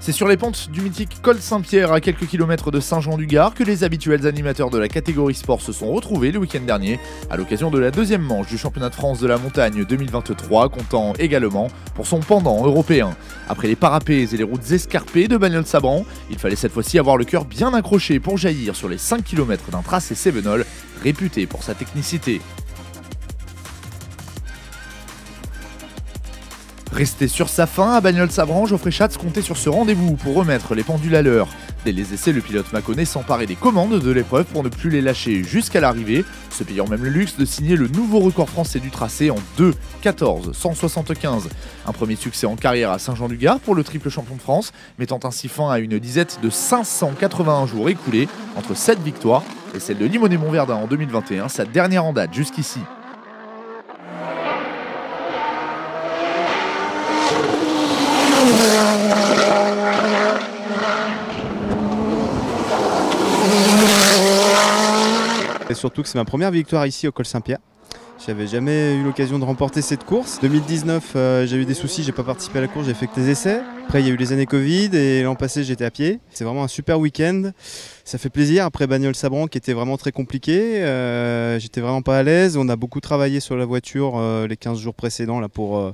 C'est sur les pentes du mythique col Saint-Pierre, à quelques kilomètres de Saint-Jean-du-Gard, que les habituels animateurs de la catégorie sport se sont retrouvés le week-end dernier, à l'occasion de la deuxième manche du championnat de France de la montagne 2023, comptant également pour son pendant européen. Après les parapets et les routes escarpées de Bagnols-Sabran, il fallait cette fois-ci avoir le cœur bien accroché pour jaillir sur les 5 km d'un tracé cévenol, réputé pour sa technicité. Resté sur sa faim, à Bagnols-Sabran, Geoffrey Schatz comptait sur ce rendez-vous pour remettre les pendules à l'heure. Dès les essais, le pilote mâconnais s'emparait des commandes de l'épreuve pour ne plus les lâcher jusqu'à l'arrivée, se payant même le luxe de signer le nouveau record français du tracé en 2:14:175. Un premier succès en carrière à Saint-Jean-du-Gard pour le triple champion de France, mettant ainsi fin à une disette de 581 jours écoulés entre cette victoire et celle de Limonest-Montverdun en 2021, sa dernière en date jusqu'ici. Et surtout que c'est ma première victoire ici au col Saint-Pierre. J'avais jamais eu l'occasion de remporter cette course. 2019, j'ai eu des soucis, j'ai pas participé à la course, j'ai fait que des essais. Après, il y a eu les années Covid et l'an passé, j'étais à pied. C'est vraiment un super week-end. Ça fait plaisir. Après Bagnols-Sabran, qui était vraiment très compliqué, j'étais vraiment pas à l'aise. On a beaucoup travaillé sur la voiture les 15 jours précédents là, pour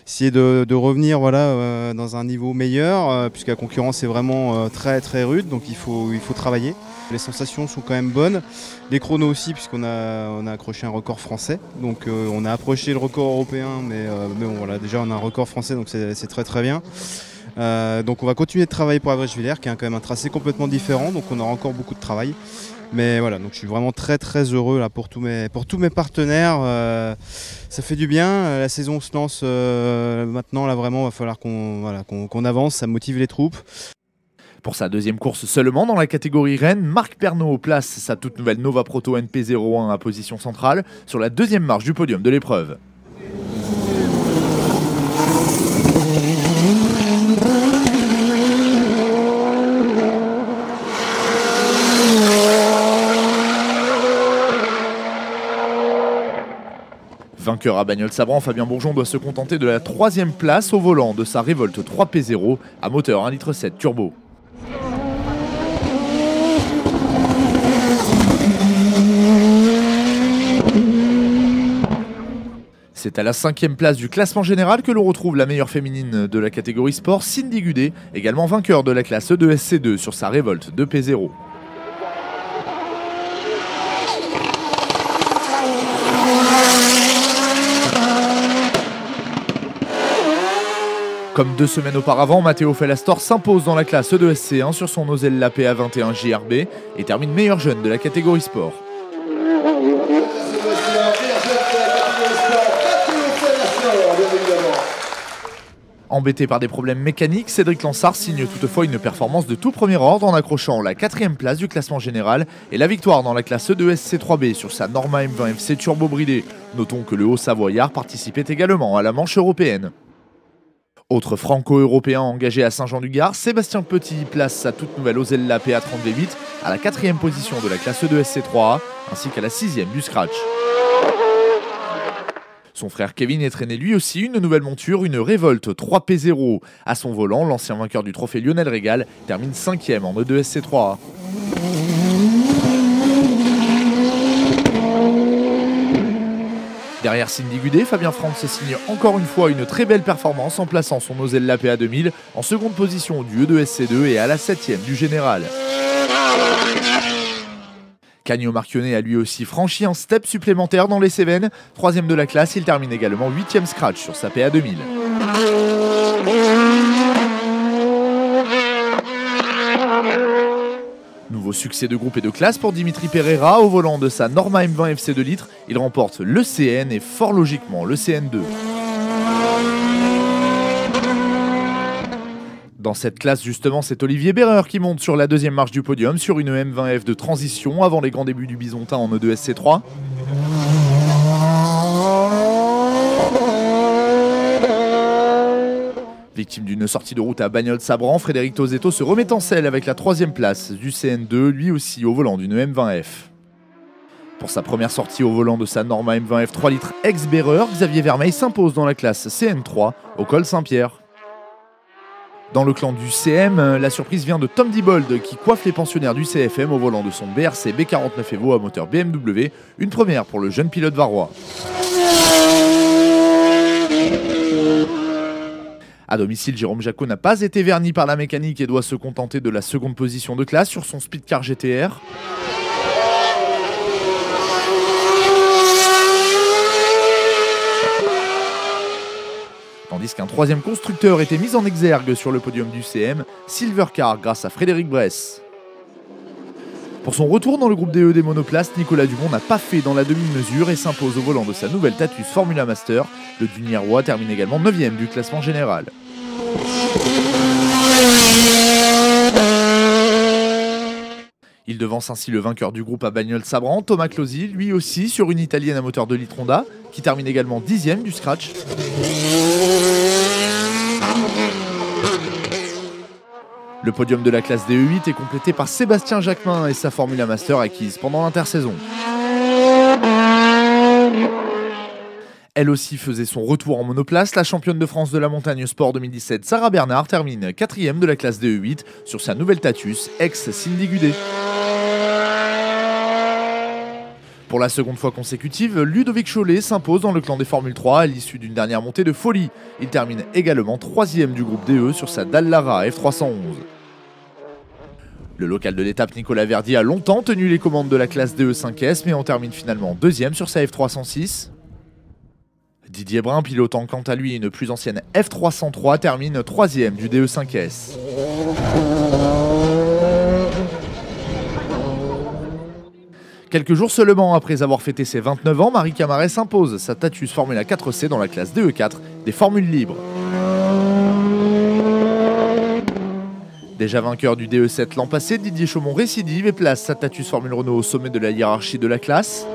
essayer de revenir dans un niveau meilleur, puisque la concurrence est vraiment très très rude, donc il faut travailler. Les sensations sont quand même bonnes, les chronos aussi, puisqu'on a accroché un record français. Donc on a approché le record européen, mais bon, voilà, déjà on a un record français, donc c'est très très bien. Donc on va continuer de travailler pour Avrèche-Villers, qui a quand même un tracé complètement différent, donc on aura encore beaucoup de travail. Mais voilà, donc je suis vraiment très très heureux là, pour tous mes partenaires. Ça fait du bien, la saison se lance maintenant, là vraiment il va falloir qu'on avance, ça motive les troupes. Pour sa deuxième course seulement dans la catégorie Rennes, Marc Pernaut place sa toute nouvelle Nova Proto NP01 à position centrale sur la deuxième marche du podium de l'épreuve. Vainqueur à Bagnols-Sabran, Fabien Bourgeon doit se contenter de la troisième place au volant de sa Revolt 3P0 à moteur 1,7 litre turbo. C'est à la 5e place du classement général que l'on retrouve la meilleure féminine de la catégorie sport, Cindy Gudet, également vainqueur de la classe E2SC2 sur sa Revolt 2P0. Comme 2 semaines auparavant, Matteo Fellastor s'impose dans la classe E2SC1 sur son Osella PA21 JRB et termine meilleur jeune de la catégorie sport. Embêté par des problèmes mécaniques, Cédric Lansart signe toutefois une performance de tout premier ordre en accrochant la 4e place du classement général et la victoire dans la classe E2SC3B sur sa Norma M20 FC turbo bridée. Notons que le Haut-Savoyard participait également à la manche européenne. Autre franco-européen engagé à Saint-Jean-du-Gard, Sébastien Petit place sa toute nouvelle Osella PA30 V8 à la 4e position de la classe E2SC3A ainsi qu'à la 6e du scratch. Son frère Kevin entraînait lui aussi une nouvelle monture, une Revolt 3P0. À son volant, l'ancien vainqueur du trophée Lionel Régal termine 5e en E2SC3A. Derrière Cindy Gudet, Fabien France signe encore une fois une très belle performance en plaçant son Osella PA2000 en seconde position du E2SC2 et à la 7e du général. Cagno Marchionnet a lui aussi franchi un step supplémentaire dans les Cévennes. 3e de la classe, il termine également 8e scratch sur sa PA2000. Nouveau succès de groupe et de classe pour Dimitri Pereira. Au volant de sa Norma M20 FC 2 litres, il remporte le CN et fort logiquement le CN2. Dans cette classe, justement, c'est Olivier Béreur qui monte sur la deuxième marche du podium sur une M20F de transition avant les grands débuts du Bisontin en E2SC3. Victime d'une sortie de route à Bagnols-Sabran, Frédéric Tozetto se remet en selle avec la 3e place du CN2, lui aussi au volant d'une M20F. Pour sa première sortie au volant de sa Norma M20F 3 litres ex-Béreur, Xavier Vermeil s'impose dans la classe CN3 au col Saint-Pierre. Dans le clan du CM, la surprise vient de Tom Diebold qui coiffe les pensionnaires du CFM au volant de son BRC B49 Evo à moteur BMW, une première pour le jeune pilote varois. À domicile, Jérôme Jacot n'a pas été verni par la mécanique et doit se contenter de la seconde position de classe sur son Speedcar GTR. Tandis qu'un troisième constructeur était mis en exergue sur le podium du CM, Silvercar, grâce à Frédéric Bress. Pour son retour dans le groupe DE des monoplaces, Nicolas Dumont n'a pas fait dans la demi-mesure et s'impose au volant de sa nouvelle Tatus Formula Master. Le Duniérois termine également 9e du classement général. Il devance ainsi le vainqueur du groupe à Bagnols-Sabran, Thomas Closi, lui aussi sur une italienne à moteur 2 litres Honda, qui termine également 10e du scratch. Le podium de la classe DE8 est complété par Sébastien Jacquemin et sa Formula Master acquise pendant l'intersaison. Elle aussi faisait son retour en monoplace. La championne de France de la montagne sport 2017, Sarah Bernard, termine 4e de la classe DE8 sur sa nouvelle Tatus, ex-Cindy Gudet. Pour la seconde fois consécutive, Ludovic Cholet s'impose dans le clan des Formule 3 à l'issue d'une dernière montée de folie. Il termine également 3e du groupe DE sur sa Dallara F311. Le local de l'étape Nicolas Verdi a longtemps tenu les commandes de la classe DE 5S, mais en termine finalement 2e sur sa F306. Didier Brun, pilotant quant à lui une plus ancienne F303, termine 3e du DE 5S. Quelques jours seulement après avoir fêté ses 29 ans, Marie Camaret s'impose sa Tatus Formula 4C dans la classe DE4 des formules libres. Déjà vainqueur du DE7 l'an passé, Didier Chaumont récidive et place sa Tatus Formule Renault au sommet de la hiérarchie de la classe.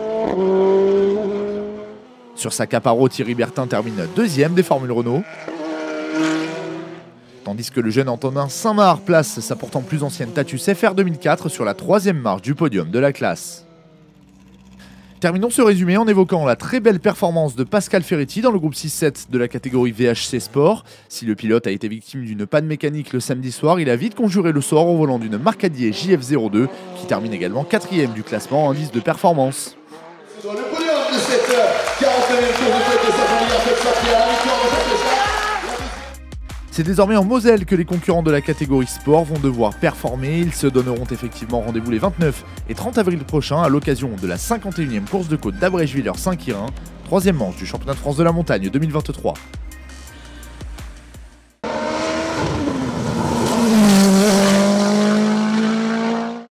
Sur sa Caparo, Thierry Bertin termine 2e des formules Renault. Tandis que le jeune Antonin Saint-Marc place sa pourtant plus ancienne Tatus FR 2004 sur la 3e marche du podium de la classe. Terminons ce résumé en évoquant la très belle performance de Pascal Ferretti dans le groupe 6-7 de la catégorie VHC Sport. Si le pilote a été victime d'une panne mécanique le samedi soir, il a vite conjuré le sort au volant d'une Marcadier JF02 qui termine également 4e du classement en indice de performance. Sur le podium de cette 49e course de fête de Saint-Jean-Liard, faites sortir la victoire de cette étape. C'est désormais en Moselle que les concurrents de la catégorie sport vont devoir performer. Ils se donneront effectivement rendez-vous les 29 et 30 avril prochains à l'occasion de la 51e course de côte d'Abrège-Villers-Saint-Quirin, 3e manche du championnat de France de la montagne 2023.